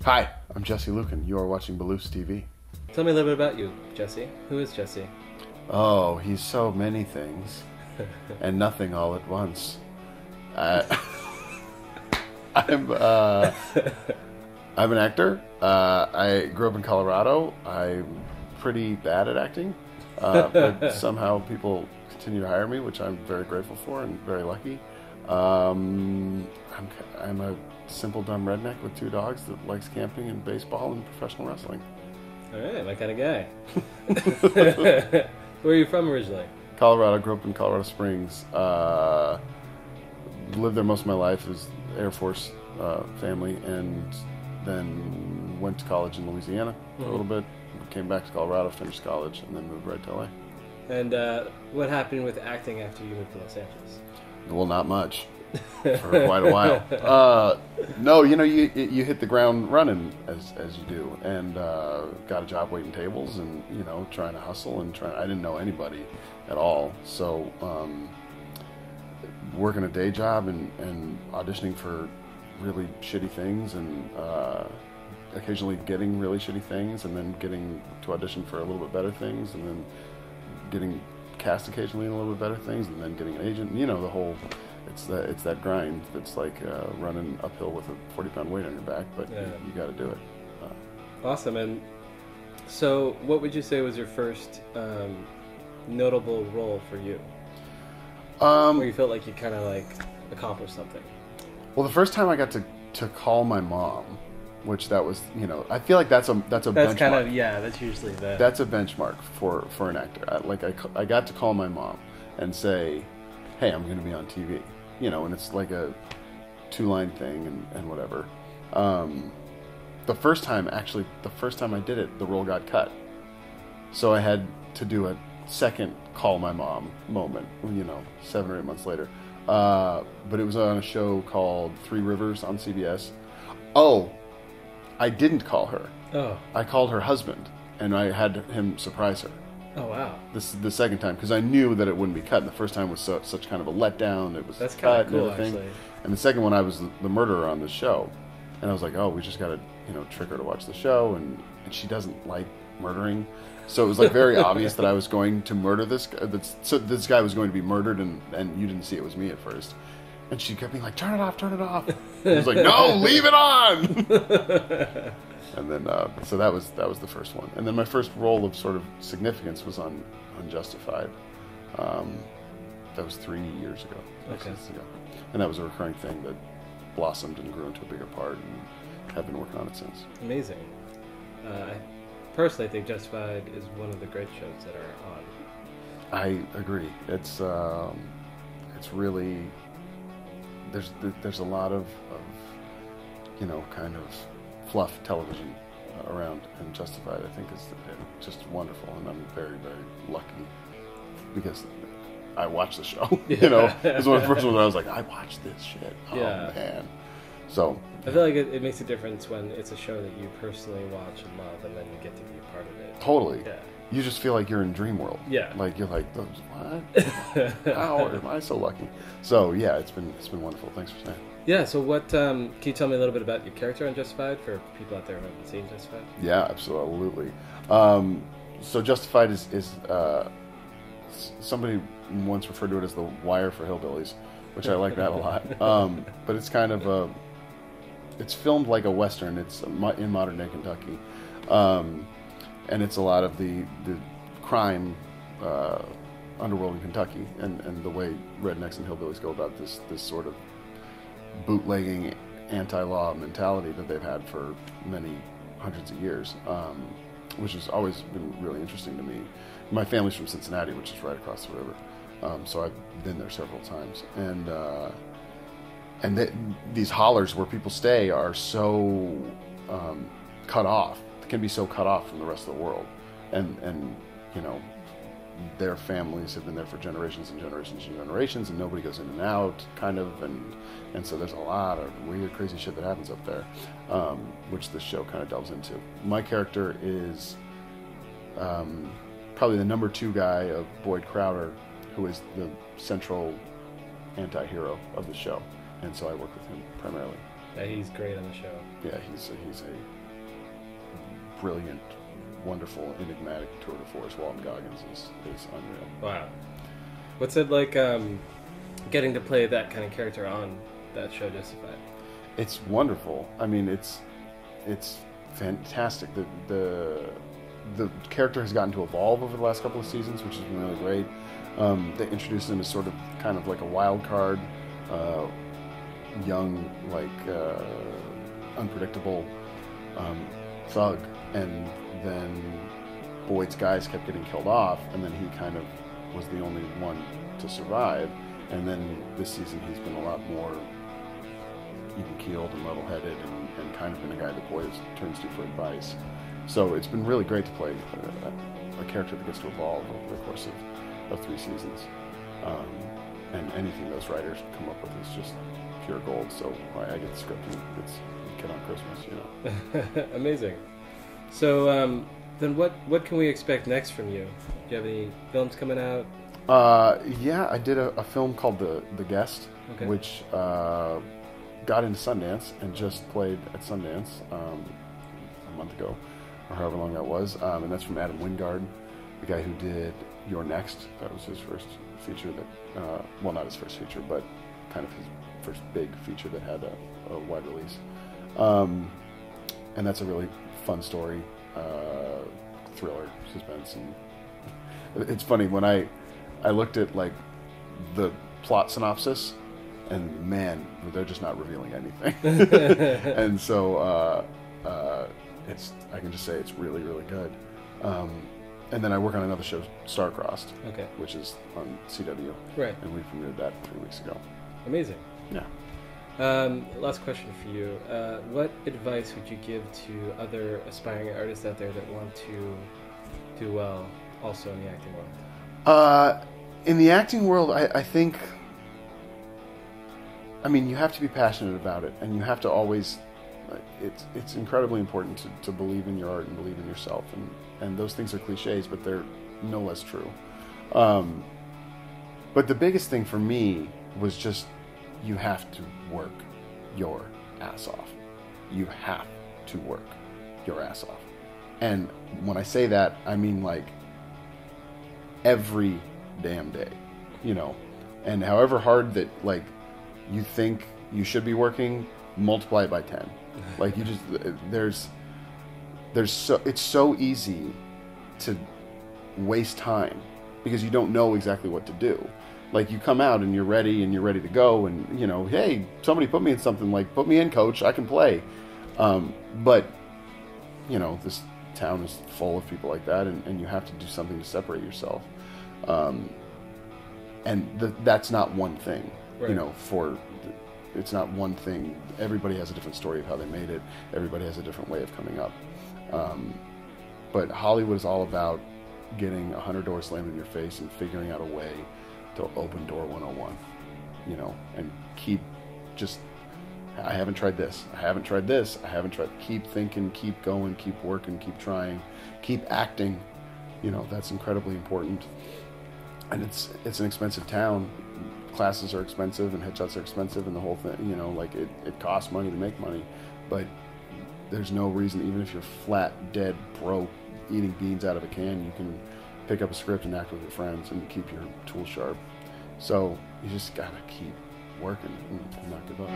Hi, I'm Jesse Luken. You are watching Bellus TV. Tell me a little bit about you, Jesse. Who is Jesse? Oh, he's so many things, and nothing all at once. I'm an actor. I grew up in Colorado. I'm pretty bad at acting, but somehow people continue to hire me, which I'm very grateful for and very lucky. I'm a simple, dumb redneck with 2 dogs that likes camping and baseball and professional wrestling. All right, my kind of guy. Where are you from originally? Colorado. Grew up in Colorado Springs. Lived there most of my life. As Air Force family, and then went to college in Louisiana for a little bit. Came back to Colorado, finished college, and then moved right to LA. And what happened with acting after you moved to Los Angeles? Well, not much for quite a while. No, you hit the ground running as you do, and got a job waiting tables, and trying to hustle and I didn't know anybody at all, so working a day job and auditioning for really shitty things, and occasionally getting really shitty things, and then getting to audition for a little bit better things, and then getting cast occasionally in a little bit better things, and then getting an agent. The whole, it's that grind that's like running uphill with a 40-pound weight on your back, but you got to do it. Awesome. And so what would you say was your first notable role for you? Where you felt like you kind of like accomplished something? Well, the first time I got to call my mom, which that was, I feel like that's a benchmark. Kind of, that's usually the... That's a benchmark for an actor. I got to call my mom and say, hey, I'm going to be on TV, and it's like a 2-line thing and whatever. The first time I did it, the role got cut. So I had to do a second call my mom moment, 7 or 8 months later. But it was on a show called 3 Rivers on CBS. Oh, I didn't call her. Oh. I called her husband, and I had him surprise her. Oh, wow. This is the second time, because I knew that it wouldn't be cut. And the first time was such kind of a letdown. It was That's cut cool, and everything. actually. And the second one, I was the murderer on the show. And I was like, oh, we just got to, trick her to watch the show. And she doesn't like murdering. So it was like very obvious that I was going to murder this guy. So this guy was going to be murdered, and you didn't see it was me at first. And she kept being like, turn it off, turn it off. I was like, no, leave it on. And then, so that was the first one. And then my first role of sort of significance was on Justified. That was 3 years ago. Okay. Ago. And that was a recurring thing that blossomed and grew into a bigger part, and have been working on it since. Amazing. Personally, I think Justified is one of the great shows that are on. I agree. It's really, there's a lot of kind of fluff television around, and Justified, I think, is just wonderful, and I'm very, very lucky because I watched the show. It was one of the first ones I was like, I watched this shit. Oh man. So I feel like it makes a difference when it's a show that you personally watch and love, and then you get to be a part of it. Totally. Yeah. You just feel like you're in dream world. Yeah. Like you're like, what? How am I so lucky? So yeah, it's been wonderful. Thanks for saying. Yeah. So what can you tell me a little bit about your character on Justified for people out there who haven't seen Justified? Yeah, absolutely. So Justified is somebody once referred to it as the Wire for hillbillies, which I like that a lot. But it's kind of it's filmed like a Western. It's in modern day Kentucky. And it's a lot of the crime underworld in Kentucky, and the way rednecks and hillbillies go about this sort of bootlegging anti-law mentality that they've had for many hundreds of years, which has always been really interesting to me. My family's from Cincinnati, which is right across the river, so I've been there several times, and these hollers where people stay are so cut off. Can be so cut off from the rest of the world, and their families have been there for generations and generations and generations, and nobody goes in and out, kind of, and so there's a lot of weird, crazy shit that happens up there, which this show kind of delves into. My character is probably the number 2 guy of Boyd Crowder, who is the central anti-hero of the show, and so I work with him primarily. Yeah, he's great on the show. Yeah, he's a brilliant, wonderful, enigmatic tour de force. Walton Goggins is unreal. Wow. What's it like getting to play that kind of character on that show, Justified? It's wonderful. I mean, it's fantastic. The character has gotten to evolve over the last couple of seasons, which has been really great. They introduced him as sort of kind of like a wild card, young, unpredictable thug, and then Boyd's guys kept getting killed off, and then he kind of was the only one to survive. And then this season he's been a lot more even-keeled and level-headed, and kind of been a guy that Boyd turns to for advice. So it's been really great to play a character that gets to evolve over the course of 3 seasons. And anything those writers come up with is just pure gold. So I get the script and it's a kid on Christmas, you know. Amazing. So then what can we expect next from you? Do you have any films coming out? Yeah, I did a film called The Guest, okay. which got into Sundance and just played at Sundance a month ago, or however long that was. And that's from Adam Wingard, the guy who did You're Next. That was his first feature that, well, not his first feature, but kind of his first big feature that had a wide release. And that's a really fun story, thriller, suspense. And it's funny, when I looked at like the plot synopsis, and man, they're just not revealing anything. And so I can just say it's really, really good. And then I work on another show, Star-Crossed, okay, which is on CW. Right. And we premiered that 3 weeks ago. Amazing. Yeah. Last question for you. What advice would you give to other aspiring artists out there that want to do well also in the acting world? In the acting world, I think, I mean, you have to be passionate about it, and you have to always, it's incredibly important to believe in your art and believe in yourself, and those things are cliches, but they're no less true. But the biggest thing for me was just, you have to work your ass off. You have to work your ass off. And when I say that, I mean like every damn day, you know. And however hard that like you think you should be working, multiply it by 10. Like you just it's so easy to waste time because you don't know exactly what to do. Like you come out and you're ready to go, and you know, hey, somebody put me in something, like put me in, coach, I can play. But you know, this town is full of people like that, and you have to do something to separate yourself. And that's not one thing, right. You know, it's not one thing. Everybody has a different story of how they made it. Everybody has a different way of coming up. But Hollywood is all about getting 100 doors slammed in your face and figuring out a way to open door 101, you know, and keep just, I haven't tried this, I haven't tried this, I haven't tried, keep thinking, keep going, keep working, keep trying, keep acting, you know, that's incredibly important. And it's an expensive town. Classes are expensive and headshots are expensive and the whole thing, you know, like it costs money to make money, but there's no reason, even if you're flat, dead, broke, eating beans out of a can, you can pick up a script and act with your friends and keep your tools sharp. So you just gotta keep working and not give up.